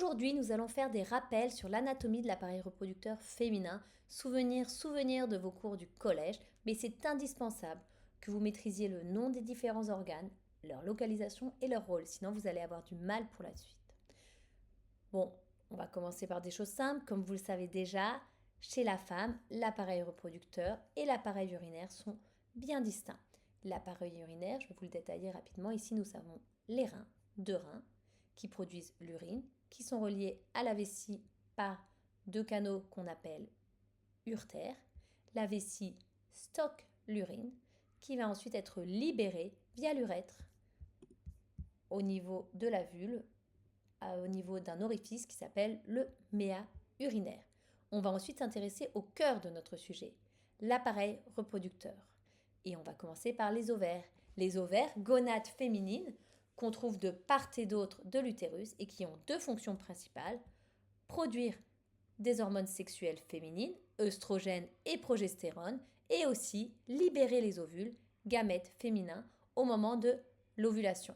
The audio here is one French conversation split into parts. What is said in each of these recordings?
Aujourd'hui, nous allons faire des rappels sur l'anatomie de l'appareil reproducteur féminin, souvenir de vos cours du collège, mais c'est indispensable que vous maîtrisiez le nom des différents organes, leur localisation et leur rôle, sinon vous allez avoir du mal pour la suite. Bon, on va commencer par des choses simples, comme vous le savez déjà, chez la femme, l'appareil reproducteur et l'appareil urinaire sont bien distincts. L'appareil urinaire, je vais vous le détailler rapidement, ici nous avons les reins, deux reins, qui produisent l'urine, qui sont reliés à la vessie par deux canaux qu'on appelle uretères. La vessie stocke l'urine, qui va ensuite être libérée via l'urètre au niveau de la vulve, au niveau d'un orifice qui s'appelle le méa urinaire. On va ensuite s'intéresser au cœur de notre sujet, l'appareil reproducteur. Et on va commencer par les ovaires. Les ovaires, gonades féminines, qu'on trouve de part et d'autre de l'utérus et qui ont deux fonctions principales, produire des hormones sexuelles féminines, œstrogènes et progestérone, et aussi libérer les ovules, gamètes féminins, au moment de l'ovulation.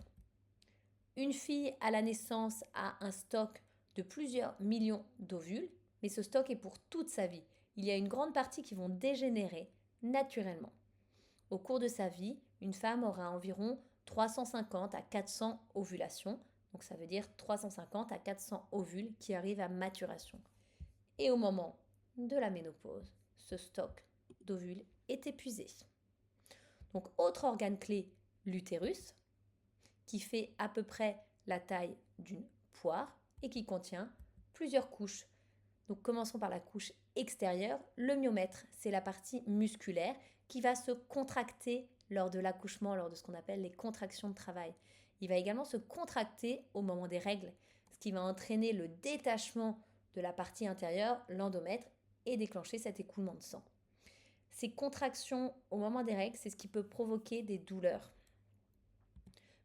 Une fille à la naissance a un stock de plusieurs millions d'ovules, mais ce stock est pour toute sa vie. Il y a une grande partie qui vont dégénérer naturellement. Au cours de sa vie, une femme aura environ 350 à 400 ovulations, donc ça veut dire 350 à 400 ovules qui arrivent à maturation. Et au moment de la ménopause, ce stock d'ovules est épuisé. Donc autre organe clé, l'utérus, qui fait à peu près la taille d'une poire et qui contient plusieurs couches. Donc commençons par la couche extérieure. Le myomètre, c'est la partie musculaire qui va se contracter lors de l'accouchement, lors de ce qu'on appelle les contractions de travail. Il va également se contracter au moment des règles, ce qui va entraîner le détachement de la partie intérieure, l'endomètre, et déclencher cet écoulement de sang. Ces contractions au moment des règles, c'est ce qui peut provoquer des douleurs.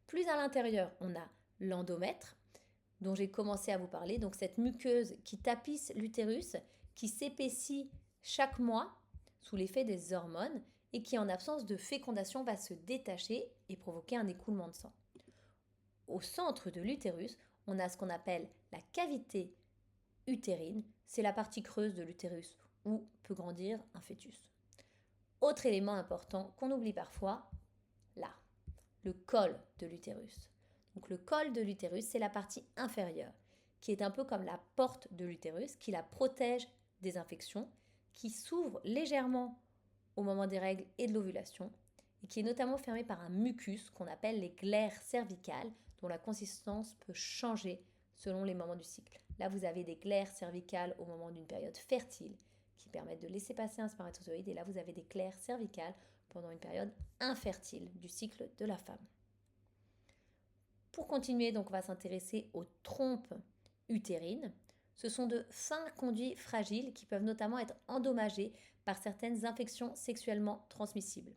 Plus à l'intérieur, on a l'endomètre, dont j'ai commencé à vous parler, donc cette muqueuse qui tapisse l'utérus, qui s'épaissit chaque mois sous l'effet des hormones et qui en absence de fécondation va se détacher et provoquer un écoulement de sang. Au centre de l'utérus, on a ce qu'on appelle la cavité utérine, c'est la partie creuse de l'utérus où peut grandir un fœtus. Autre élément important qu'on oublie parfois, là, le col de l'utérus. Donc le col de l'utérus, c'est la partie inférieure, qui est un peu comme la porte de l'utérus, qui la protège des infections, qui s'ouvre légèrement au moment des règles et de l'ovulation, et qui est notamment fermée par un mucus qu'on appelle les glaires cervicales, dont la consistance peut changer selon les moments du cycle. Là, vous avez des glaires cervicales au moment d'une période fertile, qui permettent de laisser passer un spermatozoïde, et là, vous avez des glaires cervicales pendant une période infertile du cycle de la femme. Pour continuer, donc, on va s'intéresser aux trompes utérines. Ce sont de fins conduits fragiles qui peuvent notamment être endommagés par certaines infections sexuellement transmissibles.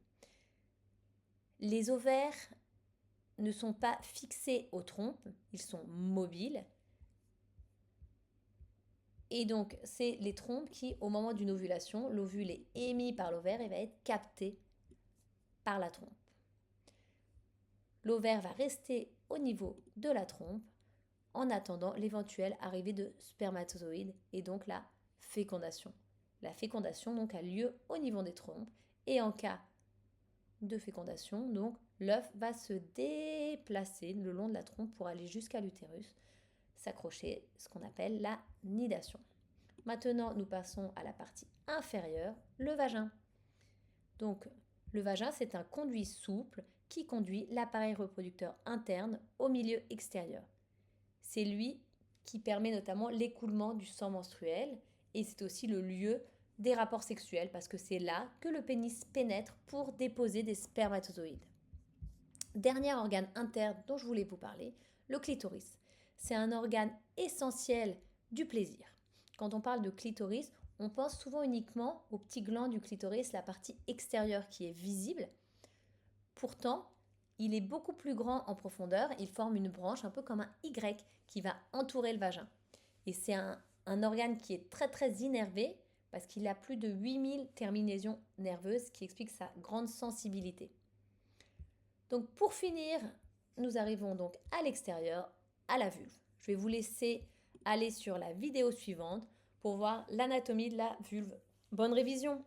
Les ovaires ne sont pas fixés aux trompes, ils sont mobiles. Et donc, c'est les trompes qui, au moment d'une ovulation, l'ovule est émis par l'ovaire et va être capté par la trompe. L'ovaire va rester au niveau de la trompe en attendant l'éventuelle arrivée de spermatozoïdes et donc la fécondation. La fécondation donc a lieu au niveau des trompes et en cas de fécondation, donc l'œuf va se déplacer le long de la trompe pour aller jusqu'à l'utérus, s'accrocher, ce qu'on appelle la nidation. Maintenant, nous passons à la partie inférieure, le vagin. Donc, le vagin, c'est un conduit souple qui conduit l'appareil reproducteur interne au milieu extérieur. C'est lui qui permet notamment l'écoulement du sang menstruel et c'est aussi le lieu des rapports sexuels parce que c'est là que le pénis pénètre pour déposer des spermatozoïdes. Dernier organe interne dont je voulais vous parler, le clitoris. C'est un organe essentiel du plaisir. Quand on parle de clitoris, on pense souvent uniquement au petit gland du clitoris, la partie extérieure qui est visible. Pourtant, il est beaucoup plus grand en profondeur, il forme une branche un peu comme un Y qui va entourer le vagin. Et c'est un organe qui est très très innervé parce qu'il a plus de 8000 terminaisons nerveuses qui expliquent sa grande sensibilité. Donc pour finir, nous arrivons donc à l'extérieur, à la vulve. Je vais vous laisser allez sur la vidéo suivante pour voir l'anatomie de la vulve. Bonne révision!